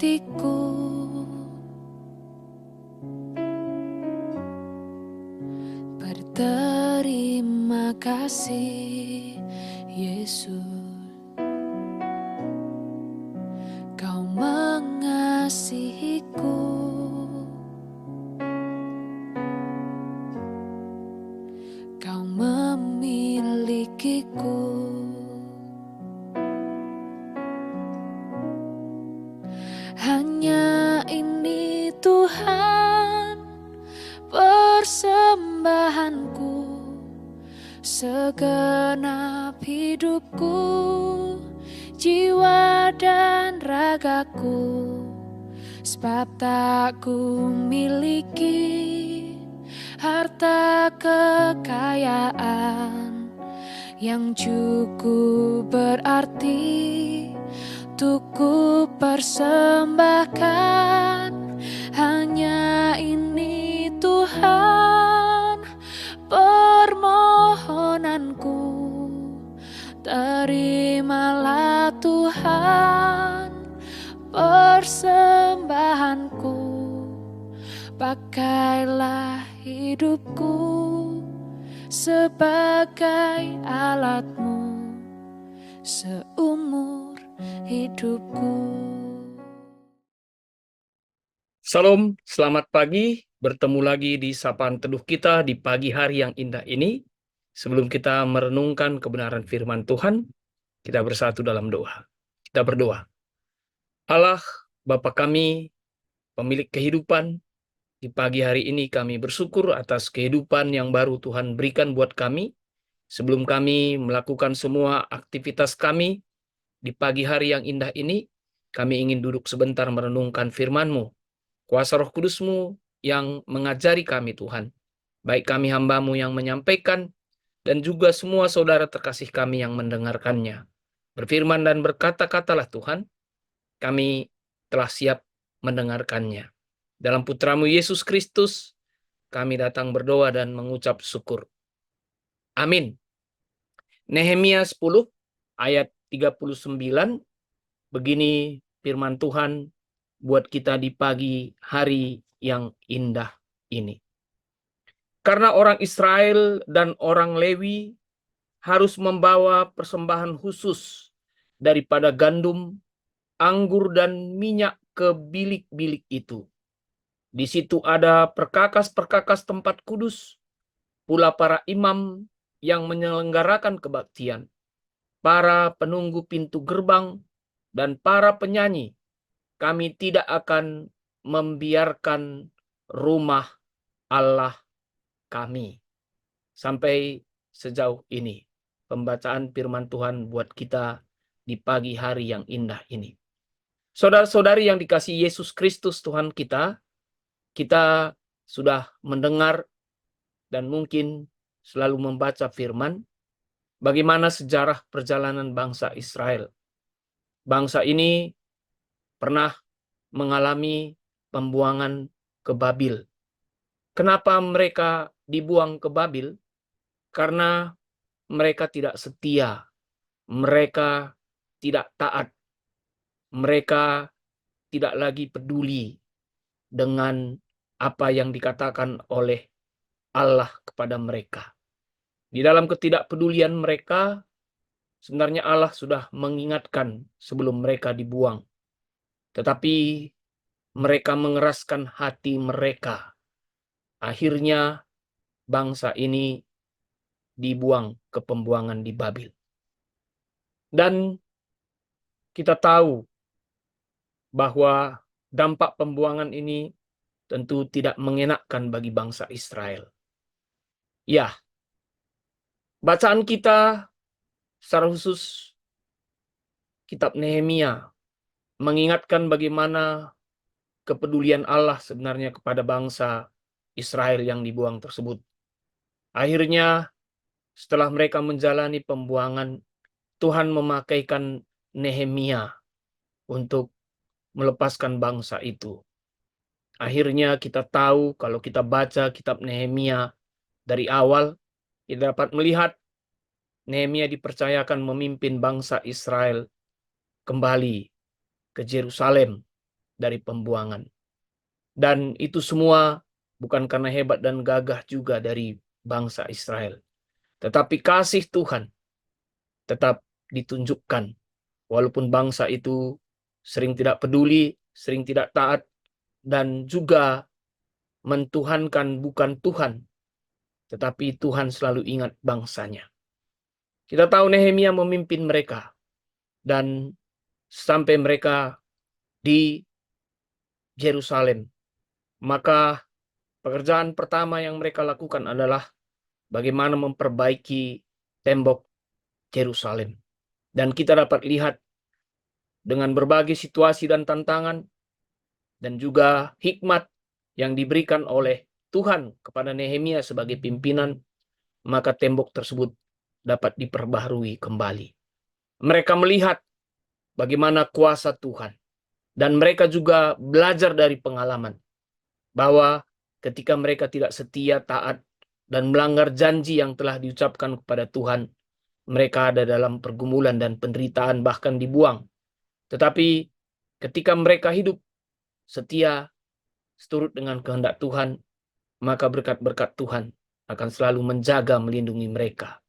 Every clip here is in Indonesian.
hatiku. Berterima kasih Yesus, Kau mengasihiku. Kau memilikiku. Hanya ini Tuhan persembahanku, segenap hidupku, jiwa dan ragaku. Sebab tak ku miliki harta kekayaan yang cukup berarti untuk ku persembahkan. Hanya ini Tuhan permohonanku, terimalah Tuhan persembahanku. Pakailah hidupku sebagai alatmu seumur hidupku. Salam, selamat pagi. Bertemu lagi di Sapaan Teduh kita di pagi hari yang indah ini. Sebelum kita merenungkan kebenaran firman Tuhan, kita bersatu dalam doa. Kita berdoa. Allah, Bapa kami, pemilik kehidupan, di pagi hari ini kami bersyukur atas kehidupan yang baru Tuhan berikan buat kami. Sebelum kami melakukan semua aktivitas kami di pagi hari yang indah ini, kami ingin duduk sebentar merenungkan firman-Mu. Kuasa Roh Kudus-Mu yang mengajari kami Tuhan. Baik kami hamba-Mu yang menyampaikan, dan juga semua saudara terkasih kami yang mendengarkannya. Berfirman dan berkata-katalah Tuhan, kami telah siap mendengarkannya. Dalam Putra-Mu Yesus Kristus, kami datang berdoa dan mengucap syukur. Amin. Nehemia 10 ayat 39, begini firman Tuhan buat kita di pagi hari yang indah ini. Karena orang Israel dan orang Lewi harus membawa persembahan khusus daripada gandum, anggur, dan minyak ke bilik-bilik itu. Di situ ada perkakas-perkakas tempat kudus, pula para imam yang menyelenggarakan kebaktian, para penunggu pintu gerbang, dan para penyanyi. Kami tidak akan membiarkan rumah Allah kami. Sampai sejauh ini pembacaan firman Tuhan buat kita di pagi hari yang indah ini. Saudara-saudari yang dikasihi Yesus Kristus Tuhan kita sudah mendengar dan mungkin selalu membaca firman bagaimana sejarah perjalanan bangsa Israel. Bangsa ini pernah mengalami pembuangan ke Babil. Kenapa mereka dibuang ke Babil? Karena mereka tidak setia, mereka tidak taat, mereka tidak lagi peduli dengan apa yang dikatakan oleh Allah kepada mereka. Di dalam ketidakpedulian mereka, sebenarnya Allah sudah mengingatkan sebelum mereka dibuang. Tetapi mereka mengeraskan hati mereka. Akhirnya bangsa ini dibuang ke pembuangan di Babil. Dan kita tahu bahwa dampak pembuangan ini tentu tidak mengenakkan bagi bangsa Israel. Ya, bacaan kita secara khusus kitab Nehemia mengingatkan bagaimana kepedulian Allah sebenarnya kepada bangsa Israel yang dibuang tersebut. Akhirnya setelah mereka menjalani pembuangan, Tuhan memakaikan Nehemia untuk melepaskan bangsa itu. Akhirnya kita tahu kalau kita baca kitab Nehemia dari awal, kita dapat melihat Nehemia dipercayakan memimpin bangsa Israel kembali ke Yerusalem dari pembuangan. Dan itu semua bukan karena hebat dan gagah juga dari bangsa Israel. Tetapi kasih Tuhan tetap ditunjukkan. Walaupun bangsa itu sering tidak peduli, sering tidak taat, dan juga mentuhankan bukan Tuhan, tetapi Tuhan selalu ingat bangsanya. Kita tahu Nehemia memimpin mereka, dan sampai mereka di Yerusalem, maka pekerjaan pertama yang mereka lakukan adalah bagaimana memperbaiki tembok Yerusalem. Dan kita dapat lihat dengan berbagai situasi dan tantangan, dan juga hikmat yang diberikan oleh Tuhan kepada Nehemia sebagai pimpinan, maka tembok tersebut dapat diperbaharui kembali. Mereka melihat bagaimana kuasa Tuhan, dan mereka juga belajar dari pengalaman bahwa ketika mereka tidak setia, taat, dan melanggar janji yang telah diucapkan kepada Tuhan, mereka ada dalam pergumulan dan penderitaan, bahkan dibuang. Tetapi ketika mereka hidup setia, seturut dengan kehendak Tuhan, maka berkat-berkat Tuhan akan selalu menjaga, melindungi mereka,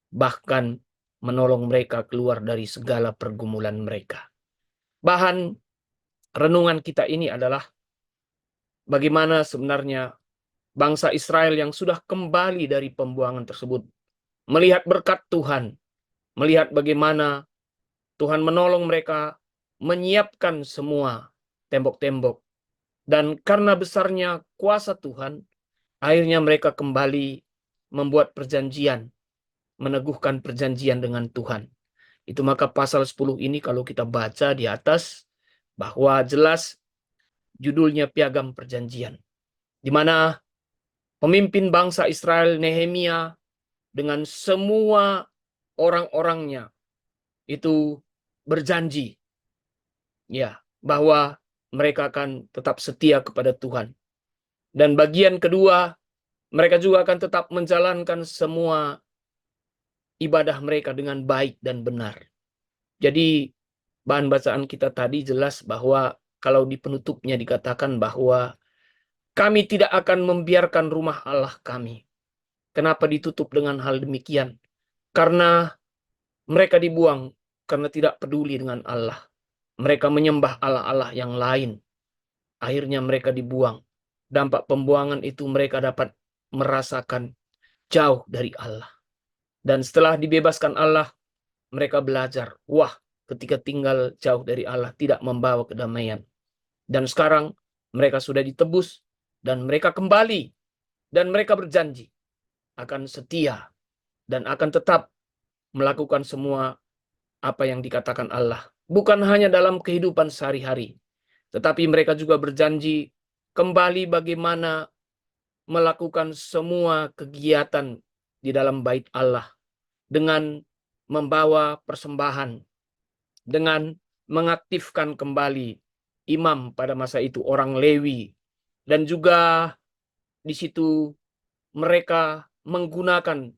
bahkan menolong mereka keluar dari segala pergumulan mereka. Bahan renungan kita ini adalah bagaimana sebenarnya bangsa Israel yang sudah kembali dari pembuangan tersebut melihat berkat Tuhan, melihat bagaimana Tuhan menolong mereka menyiapkan semua tembok-tembok. Dan karena besarnya kuasa Tuhan, akhirnya mereka kembali membuat perjanjian, meneguhkan perjanjian dengan Tuhan. Itu maka pasal 10 ini kalau kita baca di atas, bahwa jelas judulnya Piagam Perjanjian, di mana pemimpin bangsa Israel Nehemia dengan semua orang-orangnya itu berjanji, ya, bahwa mereka akan tetap setia kepada Tuhan. Dan bagian kedua, mereka juga akan tetap menjalankan semua ibadah mereka dengan baik dan benar. Jadi bahan bacaan kita tadi jelas bahwa kalau di penutupnya dikatakan bahwa kami tidak akan membiarkan rumah Allah kami. Kenapa ditutup dengan hal demikian? Karena mereka dibuang karena tidak peduli dengan Allah. Mereka menyembah Allah-Allah yang lain. Akhirnya mereka dibuang. Dampak pembuangan itu mereka dapat merasakan jauh dari Allah. Dan setelah dibebaskan Allah, mereka belajar, wah, ketika tinggal jauh dari Allah tidak membawa kedamaian. Dan sekarang mereka sudah ditebus, dan mereka kembali, dan mereka berjanji akan setia, dan akan tetap melakukan semua apa yang dikatakan Allah. Bukan hanya dalam kehidupan sehari-hari, tetapi mereka juga berjanji kembali bagaimana melakukan semua kegiatan di dalam bait Allah dengan membawa persembahan, dengan mengaktifkan kembali imam pada masa itu, orang Lewi, dan juga di situ mereka menggunakan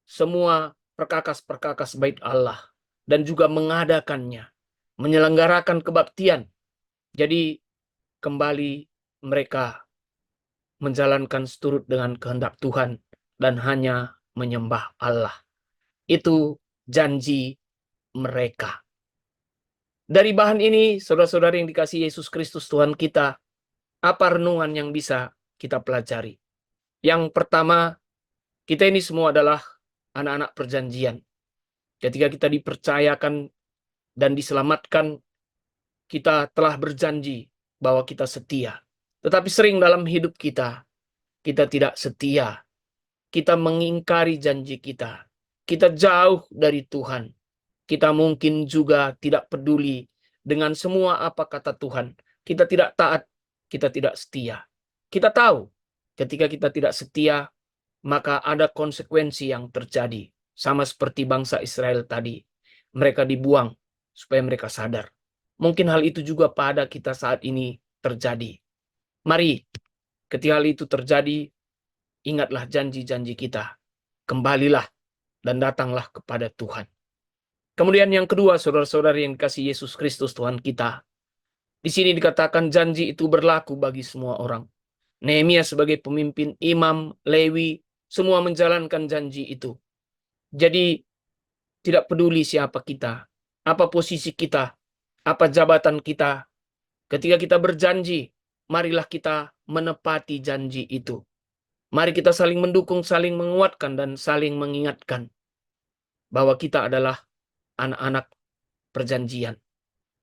semua perkakas-perkakas bait Allah dan juga mengadakannya, menyelenggarakan kebaktian. Jadi kembali mereka menjalankan seturut dengan kehendak Tuhan dan hanya menyembah Allah. Itu janji mereka. Dari bahan ini, saudara-saudara yang dikasihi Yesus Kristus Tuhan kita, apa renungan yang bisa kita pelajari? Yang pertama, kita ini semua adalah anak-anak perjanjian. Ketika kita dipercayakan dan diselamatkan, kita telah berjanji bahwa kita setia. Tetapi sering dalam hidup kita tidak setia. Kita mengingkari janji kita. Kita jauh dari Tuhan. Kita mungkin juga tidak peduli dengan semua apa kata Tuhan. Kita tidak taat, kita tidak setia. Kita tahu ketika kita tidak setia, maka ada konsekuensi yang terjadi. Sama seperti bangsa Israel tadi. Mereka dibuang supaya mereka sadar. Mungkin hal itu juga pada kita saat ini terjadi. Mari, ketika hal itu terjadi, ingatlah janji-janji kita. Kembalilah dan datanglah kepada Tuhan. Kemudian yang kedua, saudara-saudari yang dikasihi Yesus Kristus Tuhan kita, Di sini dikatakan janji itu berlaku bagi semua orang. Nehemia sebagai pemimpin, imam, Lewi, semua menjalankan janji itu. Jadi tidak peduli siapa kita, apa posisi kita, apa jabatan kita. Ketika kita berjanji, marilah kita menepati janji itu. Mari kita saling mendukung, saling menguatkan, dan saling mengingatkan bahwa kita adalah anak-anak perjanjian.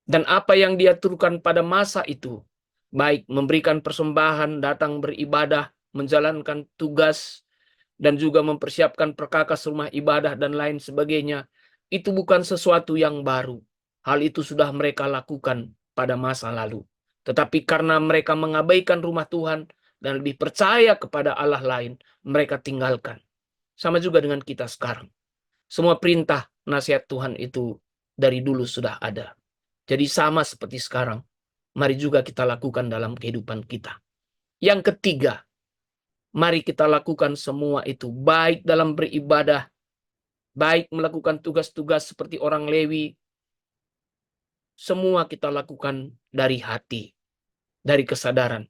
Dan apa yang diaturkan pada masa itu, baik memberikan persembahan, datang beribadah, menjalankan tugas, dan juga mempersiapkan perkakas rumah ibadah dan lain sebagainya, itu bukan sesuatu yang baru. Hal itu sudah mereka lakukan pada masa lalu. Tetapi karena mereka mengabaikan rumah Tuhan dan lebih percaya kepada Allah lain, mereka tinggalkan. Sama juga dengan kita sekarang. Semua perintah nasihat Tuhan itu dari dulu sudah ada. Jadi sama seperti sekarang, mari juga kita lakukan dalam kehidupan kita. Yang ketiga, mari kita lakukan semua itu, baik dalam beribadah, baik melakukan tugas-tugas seperti orang Lewi, semua kita lakukan dari hati, dari kesadaran.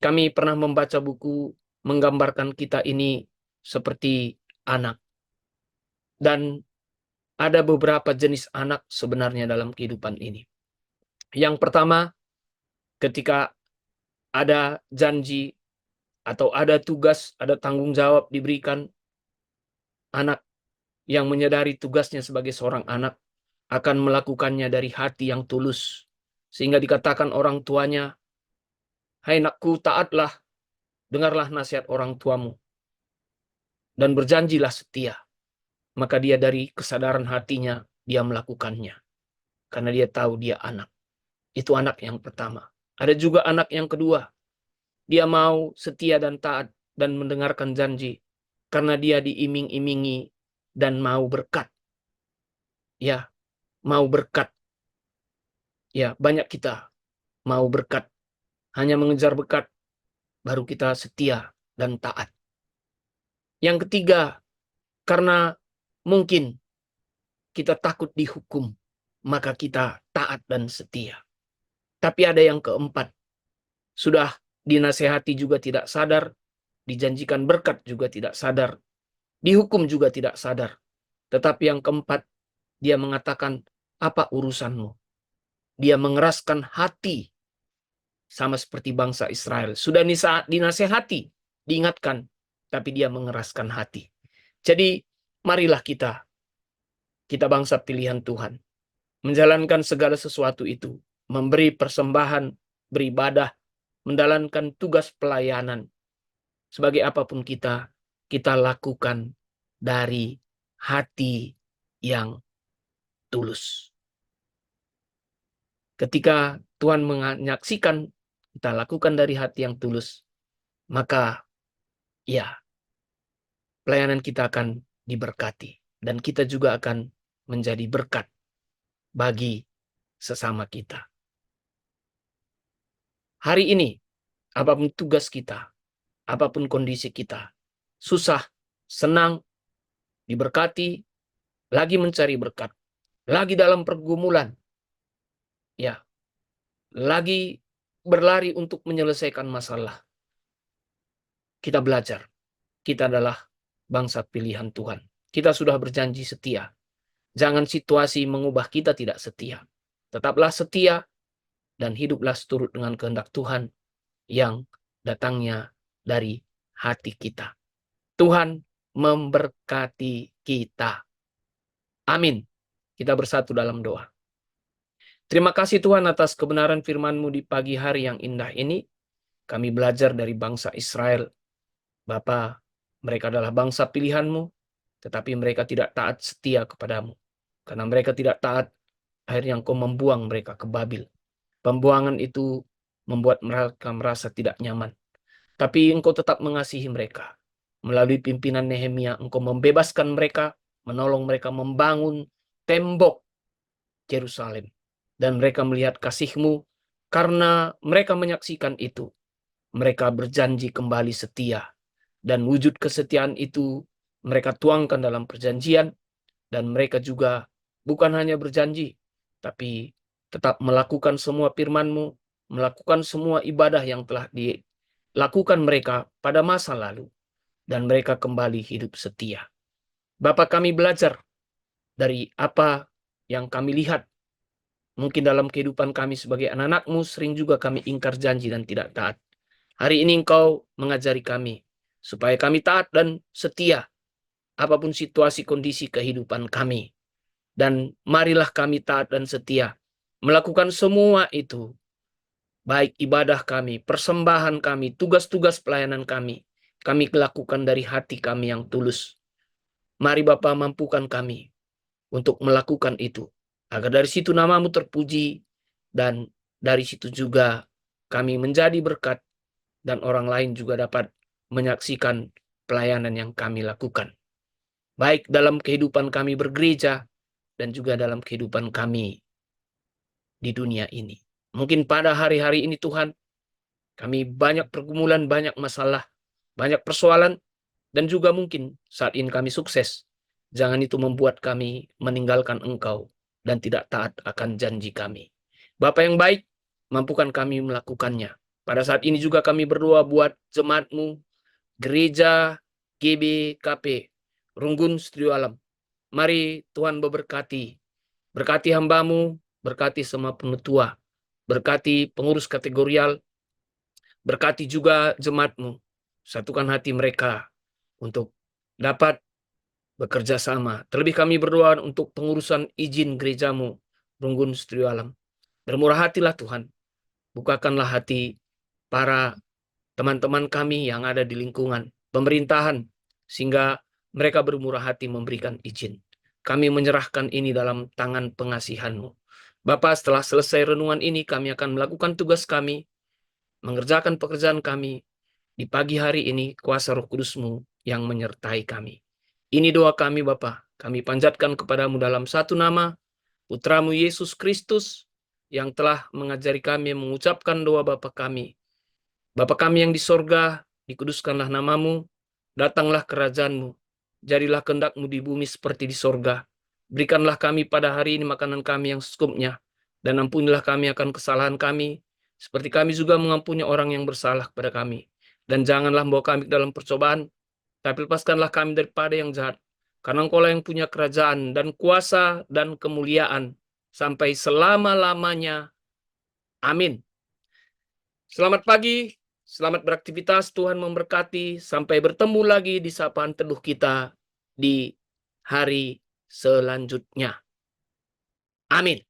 Kami pernah membaca buku menggambarkan kita ini seperti anak. Dan ada beberapa jenis anak sebenarnya dalam kehidupan ini. Yang pertama, ketika ada janji atau ada tugas, ada tanggung jawab diberikan, anak yang menyadari tugasnya sebagai seorang anak akan melakukannya dari hati yang tulus. Sehingga dikatakan orang tuanya, "Hai nakku, taatlah, dengarlah nasihat orang tuamu, dan berjanjilah setia." Maka dia dari kesadaran hatinya, dia melakukannya. Karena dia tahu dia anak. Itu anak yang pertama. Ada juga anak yang kedua. Dia mau setia dan taat dan mendengarkan janji. Karena dia diiming-imingi dan mau berkat. Ya, mau berkat. Ya, banyak kita mau berkat. Hanya mengejar berkat, baru kita setia dan taat. Yang ketiga, karena mungkin kita takut dihukum, maka kita taat dan setia. Tapi ada yang keempat, sudah dinasehati juga tidak sadar, dijanjikan berkat juga tidak sadar, dihukum juga tidak sadar. Tetapi yang keempat, dia mengatakan, apa urusanmu? Dia mengeraskan hati, sama seperti bangsa Israel. Sudah dinasehati, diingatkan, tapi dia mengeraskan hati. Jadi, marilah kita bangsa pilihan Tuhan, menjalankan segala sesuatu itu, memberi persembahan, beribadah, menjalankan tugas pelayanan. Sebagai apapun kita lakukan dari hati yang tulus. Ketika Tuhan menyaksikan kita lakukan dari hati yang tulus, maka ya, pelayanan kita akan diberkati. Dan kita juga akan menjadi berkat bagi sesama kita. Hari ini, apapun tugas kita, apapun kondisi kita, susah, senang, diberkati, lagi mencari berkat, lagi dalam pergumulan, ya, lagi berlari untuk menyelesaikan masalah. Kita belajar, kita adalah bangsa pilihan Tuhan. Kita sudah berjanji setia. Jangan situasi mengubah kita tidak setia. Tetaplah setia dan hiduplah seturut dengan kehendak Tuhan yang datangnya dari hati kita. Tuhan memberkati kita. Amin. Kita bersatu dalam doa. Terima kasih Tuhan atas kebenaran firman-Mu di pagi hari yang indah ini. Kami belajar dari bangsa Israel. Bapa, mereka adalah bangsa pilihan-Mu, tetapi mereka tidak taat setia kepadamu. Karena mereka tidak taat, akhirnya Engkau membuang mereka ke Babil. Pembuangan itu membuat mereka merasa tidak nyaman. Tapi Engkau tetap mengasihi mereka. Melalui pimpinan Nehemia, Engkau membebaskan mereka, menolong mereka membangun tembok Yerusalem. Dan mereka melihat kasih-Mu, karena mereka menyaksikan itu. Mereka berjanji kembali setia. Dan wujud kesetiaan itu mereka tuangkan dalam perjanjian. Dan mereka juga bukan hanya berjanji, tapi tetap melakukan semua firman-Mu, melakukan semua ibadah yang telah dilakukan mereka pada masa lalu, dan mereka kembali hidup setia. Bapa, kami belajar dari apa yang kami lihat. Mungkin dalam kehidupan kami sebagai anak-anak-Mu sering juga kami ingkar janji dan tidak taat. Hari ini Engkau mengajari kami supaya kami taat dan setia apapun situasi kondisi kehidupan kami. Dan marilah kami taat dan setia melakukan semua itu, baik ibadah kami, persembahan kami, tugas-tugas pelayanan kami lakukan dari hati kami yang tulus. Mari Bapa, mampukan kami untuk melakukan itu, agar dari situ nama-Mu terpuji, dan dari situ juga kami menjadi berkat, dan orang lain juga dapat menyaksikan pelayanan yang kami lakukan, baik dalam kehidupan kami bergereja, dan juga dalam kehidupan kami di dunia ini. Mungkin pada hari-hari ini Tuhan, kami banyak pergumulan, banyak masalah, banyak persoalan, dan juga mungkin saat ini kami sukses. Jangan itu membuat kami meninggalkan Engkau dan tidak taat akan janji kami. Bapa yang baik, mampukan kami melakukannya. Pada saat ini juga kami berdoa buat jemaat-Mu, gereja GBKP, Runggun Studio Alam. Mari Tuhan memberkati. Berkati hamba-Mu, berkati semua penetua, berkati pengurus kategorial, berkati juga jemaat-Mu. Satukan hati mereka untuk dapat bekerja sama. Terlebih kami berdoa untuk pengurusan izin gereja-Mu, Runggun Studio Alam. Bermurah hatilah Tuhan. Bukakanlah hati para teman-teman kami yang ada di lingkungan pemerintahan, sehingga mereka bermurah hati memberikan izin. Kami menyerahkan ini dalam tangan pengasihan-Mu. Bapa, setelah selesai renungan ini, kami akan melakukan tugas kami, mengerjakan pekerjaan kami. Di pagi hari ini, kuasa Roh Kudus-Mu yang menyertai kami. Ini doa kami, Bapa. Kami panjatkan kepadamu dalam satu nama, Putramu Yesus Kristus, yang telah mengajari kami mengucapkan doa Bapa kami. Bapa kami yang di sorga, dikuduskanlah namamu, datanglah kerajaan-Mu, jadilah kehendak-Mu di bumi seperti di sorga. Berikanlah kami pada hari ini makanan kami yang secukupnya, dan ampunilah kami akan kesalahan kami, seperti kami juga mengampuni orang yang bersalah kepada kami. Dan janganlah membawa kami ke dalam percobaan, tapi lepaskanlah kami daripada yang jahat. Karena Engkau-lah yang punya kerajaan dan kuasa dan kemuliaan sampai selama-lamanya. Amin. Selamat pagi, selamat beraktivitas, Tuhan memberkati. Sampai bertemu lagi di sapaan teduh kita di hari selanjutnya. Amin.